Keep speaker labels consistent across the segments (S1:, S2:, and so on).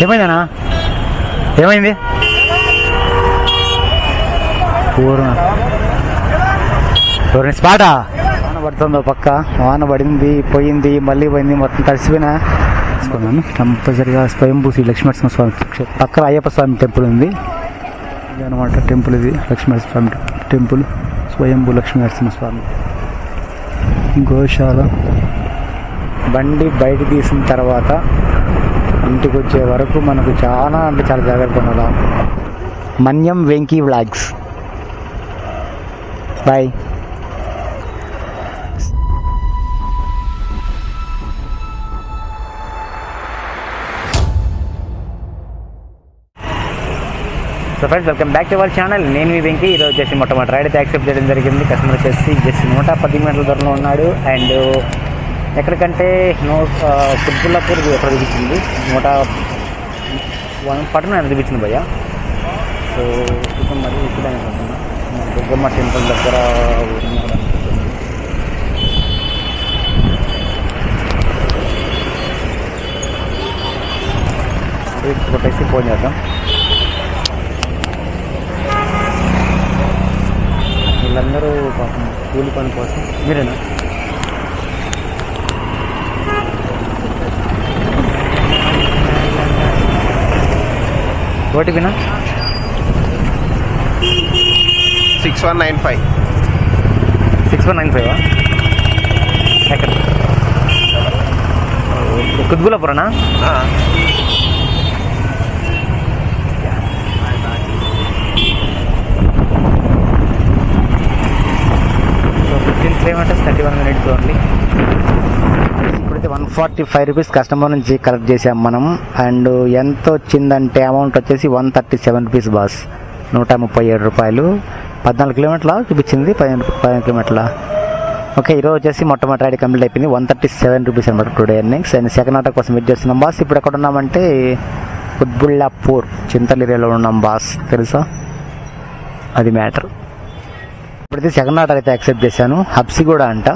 S1: ఏమైందనా? ఏమైంది? స్పాటా వాన పడుతుందో పక్క, వాన పడింది పోయింది మళ్ళీ పోయింది, మొత్తం తడిసిపోయినా తీసుకున్నాను. కంపల్సరిగా స్వయంభూ శ్రీ లక్ష్మీనరసింహ స్వామి పక్కన అయ్యప్ప స్వామి టెంపుల్ ఉంది. ఇది అనమాట టెంపుల్, ఇది లక్ష్మీనరసింహ స్వామి టెంపుల్, స్వయంభూ లక్ష్మీనరసింహ స్వామి గోశాల. బండి బయట తీసిన తర్వాత ఇంటికి వచ్చే వరకు మనకు చాలా అంటే చాలా జాగ్రత్తగా ఉండాలి. Manyam Venky vlogs. Bye. So friends, welcome back to our channel. నేను మీ వెంకీ. ఈరోజు వచ్చేసి మొట్టమొదటి రైడ్ అయితే యాక్సెప్ట్ చేయడం జరిగింది. కస్టమర్ వచ్చేసి జస్ట్ 110 మీటర్ల దూరంలో ఉన్నాడు. అండ్ ఎక్కడికంటే కుత్బుల్లాపూర్ ఎక్కడ చూపించింది, 149 చూపించింది భయ్య. సో ఇప్పుడు మరి ఇక్కడ దుర్గమ్మ టెంపుల్ దగ్గర కొట్టేసి ఫోన్ చేద్దాం. వీళ్ళందరూ పాపం కూలి పని కోసం. మీరేనా? ఓటీపీనా?
S2: 6195.
S1: 6195 ఎక్కడ? కుత్బుల్లాపూరనా? 15 కిలోమీటర్స్ 31 minutes ఓన్లీ. ఇప్పుడైతే 145 రూపీస్ కస్టమర్ నుంచి కలెక్ట్ చేసాం మనం. అండ్ ఎంత వచ్చిందంటే అమౌంట్ వచ్చేసి 137 రూపీస్ బాస్. 137 రూపాయలు. 14 కిలోమీటర్ల చూపించింది, 15 కిలోమీటర్ల. ఓకే, ఈరోజు వచ్చేసి మొట్టమొదటి రైడ్ కంప్లీట్ అయిపోయింది. 137 రూపీస్ అనమాట today earnings. And second order కోసం వెయిట్ చేస్తున్నాం బాస్. ఇప్పుడు ఎక్కడ ఉన్నామంటే కుత్బుల్లాపూర్ చింతల్ ఏరియాలో ఉన్నాం బాస్, తెలుసా? అది మ్యాటర్. ఇప్పుడైతే సెకండ్ ఆర్డర్ అయితే యాక్సెప్ట్ చేశాను. హబ్సిగూడ అంట.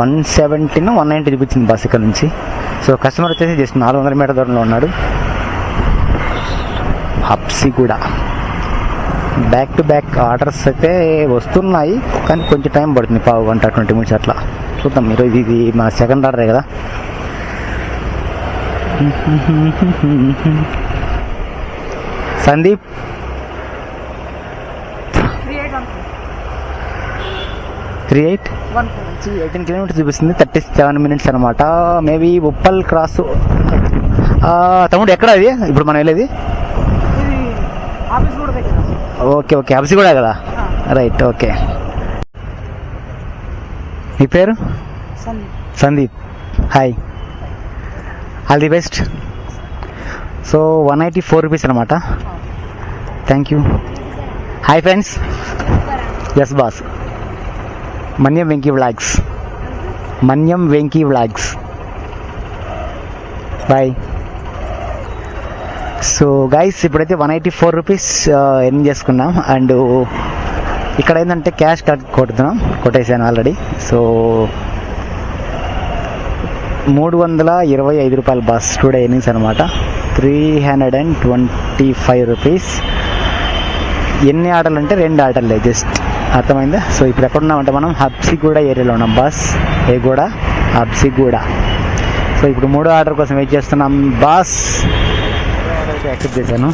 S1: 170 190 చూపించింది బస్ ఇక్కడ నుంచి. సో కస్టమర్ వచ్చేసి జస్ట్ 400 మీటర్ దూరంలో ఉన్నాడు. Habsiguda. Back to back orders అయితే వస్తున్నాయి, కానీ కొంచెం టైం పడుతుంది, 1 గంట 20 minutes అట్లా. చూద్దాం. ఈరోజు ఇది మా సెకండ్ ఆర్డరే కదా. సందీప్ 18 కిలోమీటర్స్ చూపిస్తుంది, 37 minutes అనమాట. Maybe Uppal cross. తమ్ముడు ఎక్కడ అది ఇప్పుడు మనం వెళ్ళేది? ఓకే ఓకే, హబ్సిగూడ కదా. Right, okay. మీ పేరు? Sandeep. Hi, all the best. So 184 rupees అనమాట. Thank you. Hi friends. Yes boss. Manyam Venky vlogs. Manyam Venky vlogs. Bye. So guys, ఇప్పుడైతే 184 రూపీస్ ఎర్న్ చేసుకున్నాం. అండ్ ఇక్కడ ఏంటంటే క్యాష్ కొట్టేసాను ఆల్రెడీ. సో 325 రూపాయలు బాస్ టుడే ఎర్నింగ్స్ అనమాట. 325 రూపీస్. ఎన్ని ఆర్డర్లు అంటే 2 ఆర్డర్లే, జస్ట్. అర్థమైందా? సో ఇప్పుడు ఎక్కడ ఉన్నామంటే మనం హబ్సిగూడ ఏరియాలో ఉన్నాం బాస్. ఏగూడ, హబ్సిగూడ. సో ఇప్పుడు 3వ ఆర్డర్ కోసం వెయిట్ చేస్తున్నాం బాస్. యాక్సెప్ట్ చేశాను.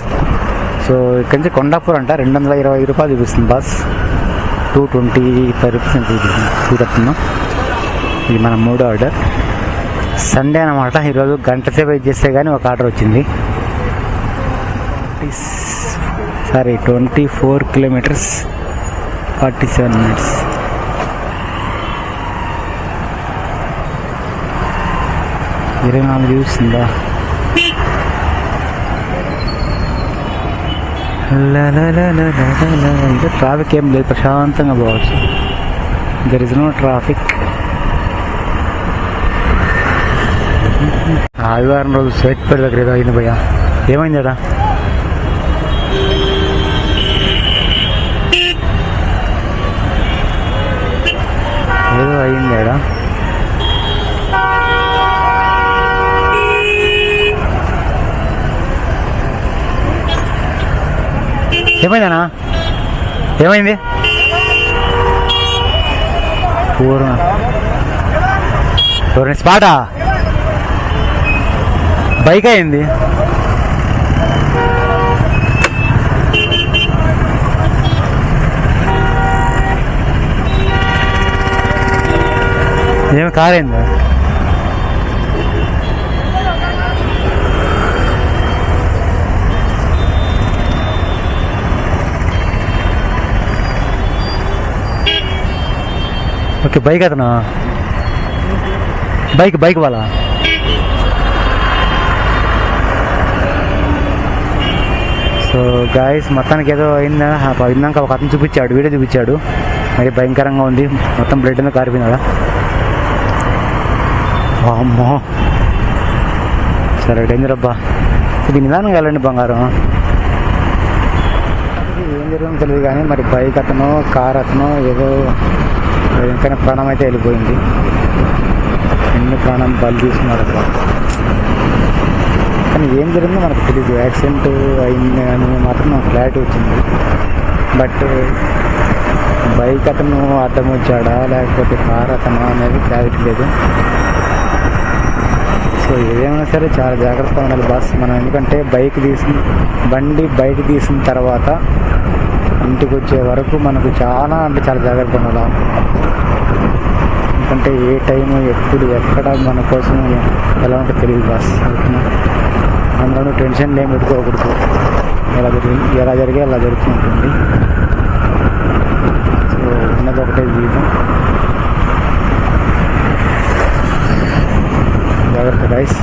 S1: సో ఇక్కడి నుంచి కొండాపూర్ అంట 225 రూపాయలు చూపిస్తుంది బాస్. 225 రూపీస్ అని చూపిస్తున్నాం. ఇది మన 3వ ఆర్డర్. సండే అనమాట. ఈరోజు గంట సేపు వెయిట్ చేస్తే కానీ ఒక ఆర్డర్ వచ్చింది. 24 కిలోమీటర్స్ 47 minutes. ఇరవై 4 చూస్తుందా? ఇంకా ట్రాఫిక్ ఏం లేదు, ప్రశాంతంగా పోవచ్చు. There is no traffic. ఆదివారం రోజు స్వేట్పేట దగ్గర ఏదో అయింది భయ్యా. ఏమైంది అడా? ఏదో అయింది అడా. ఏమైందనా? ఏమైంది? పూర్ణ స్పాటా? బైక్ అయింది. ఏమి కార్ అయిందా? ఓకే, బైక్ అతను బైక్ వాళ్ళ సో గాయస్ మొత్తానికి ఏదో అయిందా అయిందాక ఒక అతను చూపించాడు, వీడియో చూపించాడు. మరి భయంకరంగా ఉంది, మొత్తం బ్లడ్ మీద కారిపోయిందా. అమ్మో సరే డేంజర్ అబ్బా. ఇది నిదానంగా వెళ్ళండి బంగారం. ఏం జరిగిందో తెలియదు కానీ మరి బైక్ అతను కార్ అతను ఏదో భయంకరమైన ప్రాణం అయితే వెళ్ళిపోయింది. ఎన్ని ప్రాణం బలి తీసుకున్నారు అక్కడ. కానీ ఏం జరిగిందో మనకు తెలియదు. యాక్సిడెంట్ అయింది అని మాత్రం నాకు క్లారిటీ వచ్చింది. బట్ బైక్ అతను అడ్డం వచ్చాడా లేకపోతే కార్ అతను అనేది క్లారిటీ లేదు. సో ఏదైనా సరే చాలా జాగ్రత్తగా ఉండాలి బాస్ మనం. ఎందుకంటే బండి బయట తీసిన తర్వాత ఇంటికి వచ్చే వరకు మనకు చాలా చాలా జాగ్రత్తగా ఉండాలి. ఎందుకంటే ఏ టైము ఎప్పుడు ఎక్కడ మన కోసం ఎలా ఉంటుందో తెలియదు బాస్. అందులో టెన్షన్ ఏం పెట్టుకోకూడదు. ఎలా జరిగే అలా జరుగుతుంటుంది. సో ఉన్నది ఒకటే జీవితం. జాగ్రత్త గైస్.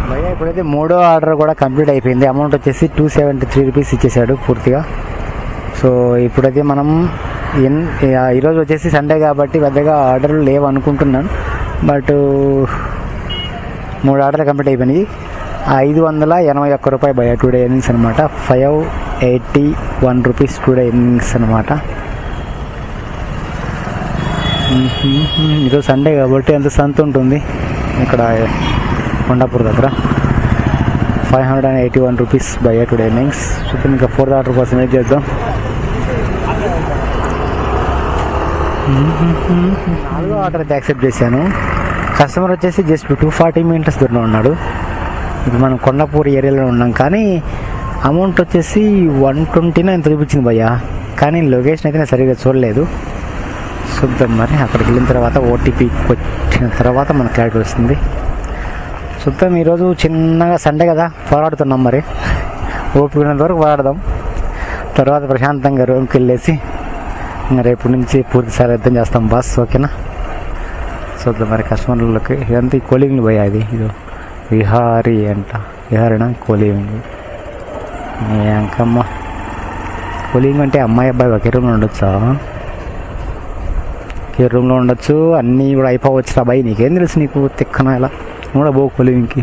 S1: భయ్యా ఇప్పుడైతే 3వ ఆర్డర్ కూడా కంప్లీట్ అయిపోయింది. అమౌంట్ వచ్చేసి 273 రూపీస్ ఇచ్చేసాడు పూర్తిగా. సో ఇప్పుడైతే మనం ఈరోజు వచ్చేసి సండే కాబట్టి పెద్దగా ఆర్డర్లు లేవు అనుకుంటున్నాను. బట్ 3 ఆర్డర్లు కంప్లీట్ అయిపోయినాయి. 581 రూపాయి భయ్యా టుడే ఎర్నింగ్స్ అనమాట. 581 రూపీస్ టుడే ఎర్నింగ్స్ అనమాట. ఈరోజు సండే కాబట్టి అంత సంత ఉంటుంది ఇక్కడ కొండాపూర్ దగ్గర. 581 రూపీస్ భయ్యా టుడే ఎర్నింగ్స్. చూద్దాం ఇంకా 4th ఆర్డర్ కోసం వెయిట్ చేద్దాం. 4వ ఆర్డర్ అయితే యాక్సెప్ట్ చేశాను. కస్టమర్ వచ్చేసి జస్ట్ 240 మీటర్స్ దూరంలో ఉన్నాడు. ఇప్పుడు మనం కొండాపూర్ ఏరియాలో ఉన్నాం కానీ అమౌంట్ వచ్చేసి 120 ఎంత చూపించింది భయ్యా. కానీ లొకేషన్ అయితే నేను సరిగ్గా చూడలేదు. చూద్దాం మరి అక్కడికి వెళ్ళిన తర్వాత ఓటీపీ వచ్చిన తర్వాత మనకు క్లారిటీ వస్తుంది. చూద్దాం. ఈరోజు చిన్నగా సండే కదా పోరాడుతున్నాం. మరి ఓపిక ఉన్నంత వరకు పోరాడదాం. తర్వాత ప్రశాంతంగా రూమ్కి వెళ్ళేసి ఇంకా రేపు నుంచి పూర్తిసారి అర్థం చేస్తాం బాస్. ఓకేనా? చూద్దాం మరి కస్టమర్లకి. ఇదంతా ఈ కోలింగ్ పోయా. ఇది విహారీ అంట. విహారీనా కోలింగ్? ఇంకమ్మ కోలింగ్ అంటే అమ్మాయి అబ్బాయి ఒకే రూమ్లో ఉండొచ్చా? ఒకే రూమ్లో ఉండొచ్చు. అన్నీ కూడా అయిపోవచ్చు రా బాయ్. నీకేం తెలుసు? నీకు తిక్కన ఇలా కూడా బాగు కోలింగ్కి.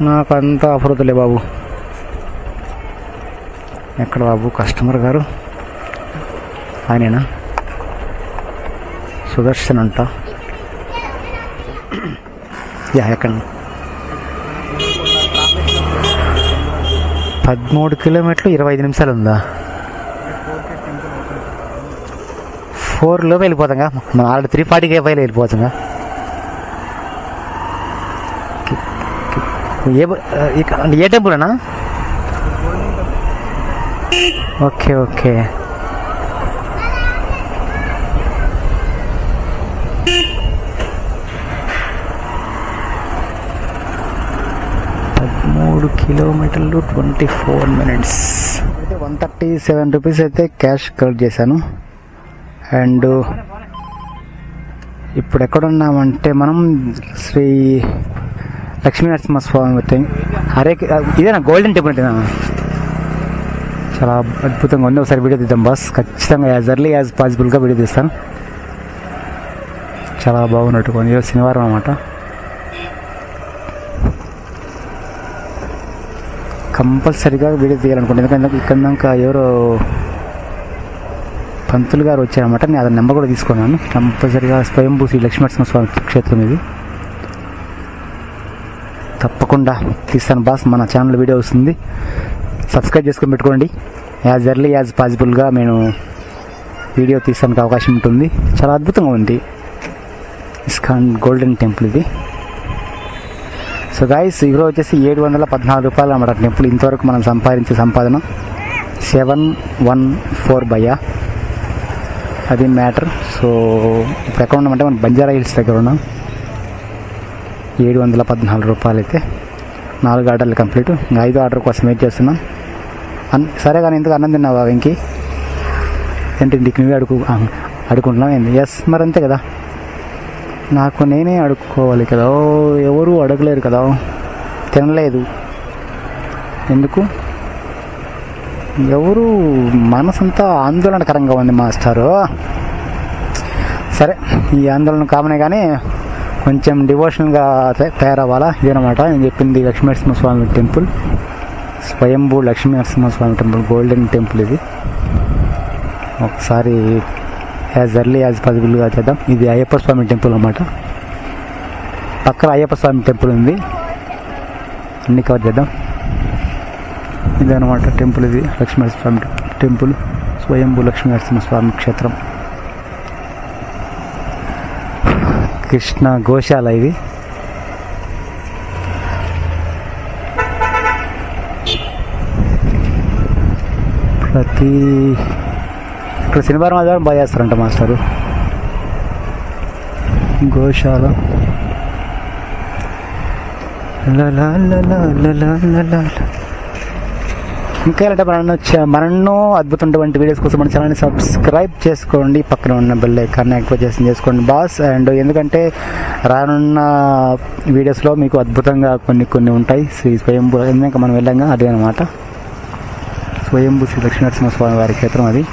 S1: నాకు అంతా అఫరుతులే బాబు. ఎక్కడ బాబు కస్టమర్ గారు? ఆయనేనా? సుదర్శన్ అంట. యా ఎక్కడ? 13 కిలోమీటర్లు 25 నిమిషాలు ఉందా? 4లో వెళ్ళిపోతాంగా. మనం ఆల్రెడీ 340 పైన వెళ్ళిపోతాంగా. ఏ టెంపుల్ అన్నా? Okay okay. కిలోమీటర్లు 24 మినిట్స్. అయితే 137 రూపీస్ అయితే క్యాష్ కలెక్ట్ చేశాను. అండ్ ఇప్పుడు ఎక్కడున్నామంటే మనం శ్రీ లక్ష్మీనరసింహస్వామి హరే ఇదేనా గోల్డెన్ టెంపుల్ అంటేనా? చాలా అద్భుతంగా ఉంది. ఒకసారి వీడియో తీద్దాం బాస్. ఖచ్చితంగా యాజ్ ఎర్లీ యాజ్ పాసిబుల్గా వీడియో తీస్తాను. చాలా బాగున్నట్టు. ఈరోజు శనివారం అన్నమాట. కంపల్సరీగా వీడియో తీయాలనుకుంటే ఎందుకంటే ఇక్కడ దాకా ఎవరో పంతులు గారు వచ్చారన్నమాట. నేను అతని నెంబర్ కూడా తీసుకున్నాను. కంపల్సరీగా స్వయంభూ శ్రీ లక్ష్మీనరసింహస్వామి క్షేత్రం ఇది. తప్పకుండా తీస్తాను బాస్. మన ఛానల్ వీడియో వస్తుంది. సబ్స్క్రైబ్ చేసుకొని పెట్టుకోండి. యాజ్ ఎర్లీ యాజ్ పాసిబుల్గా నేను వీడియో తీసానికి అవకాశం ఉంటుంది. చాలా అద్భుతంగా ఉంది ఇస్కాన్ గోల్డెన్ టెంపుల్ ఇది. సో గాయస్, ఈరోజు వచ్చేసి 714 రూపాయలు అన్నమాట టెంపుల్. ఇంతవరకు మనం సంపాదించే సంపాదన 714 భయ్యా, అది మ్యాటర్. సో ఇప్పుడు ఎక్కడ ఉన్నామంటే మనం బంజారా హిల్స్ దగ్గర ఉన్నాం. 714 రూపాయలు అయితే 4 ఆర్డర్లు కంప్లీట్. 5 ఆర్డర్ కోసం వెయిట్ చేస్తున్నాం. సరే కానీ ఎందుకు అన్నం తిన్నావా వెంకీ? ఏంటి ఇంటికి నువ్వే అడుకుంటున్నావు ఏంది? ఎస్, మరి అంతే కదా, నాకు నేనే అడుక్కోవాలి కదా. ఎవరు అడగలేరు కదా, తినలేదు ఎందుకు, ఎవరు మనసంతా ఆందోళనకరంగా ఉంది మాస్టారు. సరే, ఈ ఆందోళన కామనే కానీ కొంచెం డివోషనల్గా తయారవ్వాలా. ఇదేనమాట నేను చెప్పింది లక్ష్మీనరసింహస్వామి టెంపుల్, స్వయంభూ లక్ష్మీనరసింహస్వామి టెంపుల్, గోల్డెన్ టెంపుల్ ఇది. ఒకసారి యాజ్ ఎర్లీ యాజ్ పాసిబుల్గా చేద్దాం. ఇది అయ్యప్ప స్వామి టెంపుల్ అన్నమాట. పక్కన అయ్యప్ప స్వామి టెంపుల్ ఉంది, అన్ని కవర్ చేద్దాం. ఇదనమాట టెంపుల్, ఇది లక్ష్మీనరసింహస్వామి టెంపుల్, స్వయంభూ లక్ష్మీనరసింహస్వామి క్షేత్రం. కృష్ణ గోశాల ఇది. ఇక్కడ శనివారం ఆదివారం బాగా చేస్తారంట మాస్టారు. గోశాల ఇంకా ఇలాంటి మరెన్నో అద్భుతమైనటువంటి వీడియోస్ కోసం మన ఛానల్ని సబ్స్క్రైబ్ చేసుకోండి. పక్కన ఉన్న బెల్ ఐకాన్ని యాక్టివేట్ చేసుకోండి బాస్. అండ్ ఎందుకంటే రానున్న వీడియోస్లో మీకు అద్భుతంగా కొన్ని ఉంటాయి. శ్రీ స్వయంభూ ఎందుకంటే మనం వెళ్ళంగా అదే అనమాట, స్వయంభూ శ్రీ లక్ష్మీనరసింహస్వామి వారి క్షేత్రం అది.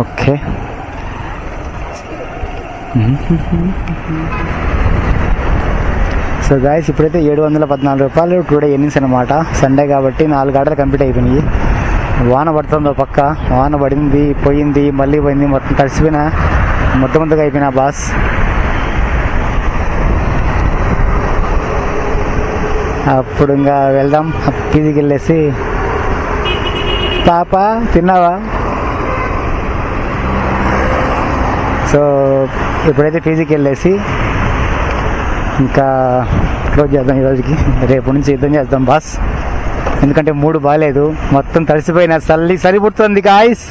S1: ఓకే, సో గాయస్, ఇప్పుడైతే 714 రూపాయలు టుడే ఎర్నింగ్స్ అనమాట. సండే కాబట్టి 4 ఆర్డర్లు కంప్లీట్ అయిపోయినాయి. వాన పడుతుందో పక్క, వాన పడింది పోయింది మళ్ళీ పోయింది, మొత్తం తడిసిపోయిన ముద్దగా అయిపోయినా బాస్. అప్పుడు ఇంకా వెళ్దాం, పీజీకి వెళ్ళేసి పాప తిన్నావా. సో ఇప్పుడైతే పీజీకి వెళ్ళేసి ఇంకా క్లోజ్ చేద్దాం ఈరోజుకి. రేపు నుంచి యుద్ధం చేద్దాం బాస్, ఎందుకంటే మూడు బాగాలేదు, మొత్తం తడిసిపోయిన సరిపుడుతుంది గాయస్.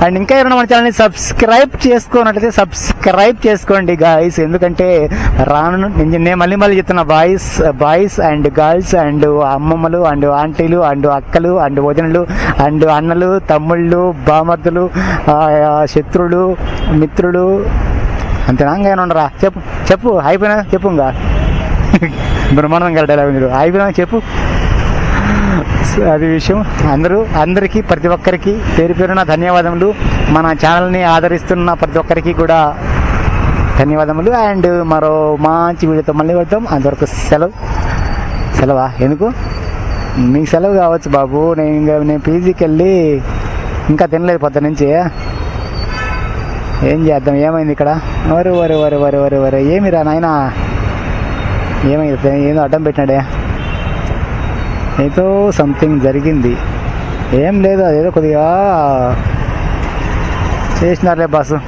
S1: అండ్ ఇంకా ఎవరైనా మన ఛానల్ని సబ్స్క్రైబ్ చేసుకున్నట్లయితే సబ్స్క్రైబ్ చేసుకోండి గాయస్. ఎందుకంటే నేను మళ్ళీ చెప్తున్నా బాయ్స్ అండ్ గర్ల్స్ అండ్ అమ్మమ్మలు అండ్ ఆంటీలు అండ్ అక్కలు అండ్ వదినలు అండ్ అన్నలు తమ్ముళ్ళు బామర్దులు శత్రులు మిత్రులు అంతేనా? ఇంకా ఏమైనా ఉండరా? చెప్పు అయిపోయినా చెప్పు, ఇంకా బ్రహ్మాండం కలిడాలి మీరు అయిపోయినా చెప్పు. అది విషయం. అందరికీ ప్రతి ఒక్కరికి పేరు పేరున ధన్యవాదములు. మన ఛానల్ని ఆదరిస్తున్న ప్రతి ఒక్కరికి కూడా ధన్యవాదములు. అండ్ మరో మంచి వీడియోతో మళ్ళీ వద్దాం. అంతవరకు సెలవా ఎందుకు? మీకు సెలవు కావచ్చు బాబు. నేను పీజీకి వెళ్ళి ఇంకా తినలేదు పొద్దు నుంచి. ఏం చేద్దాం? ఏమైంది ఇక్కడ? వరే ఏమిరా నాయనా, ఏమైంది? ఏదో అడ్డం పెట్టినాడే, ఏదో సంథింగ్ జరిగింది. ఏం లేదు, అదేదో కొద్దిగా చేసినారులే బాసు.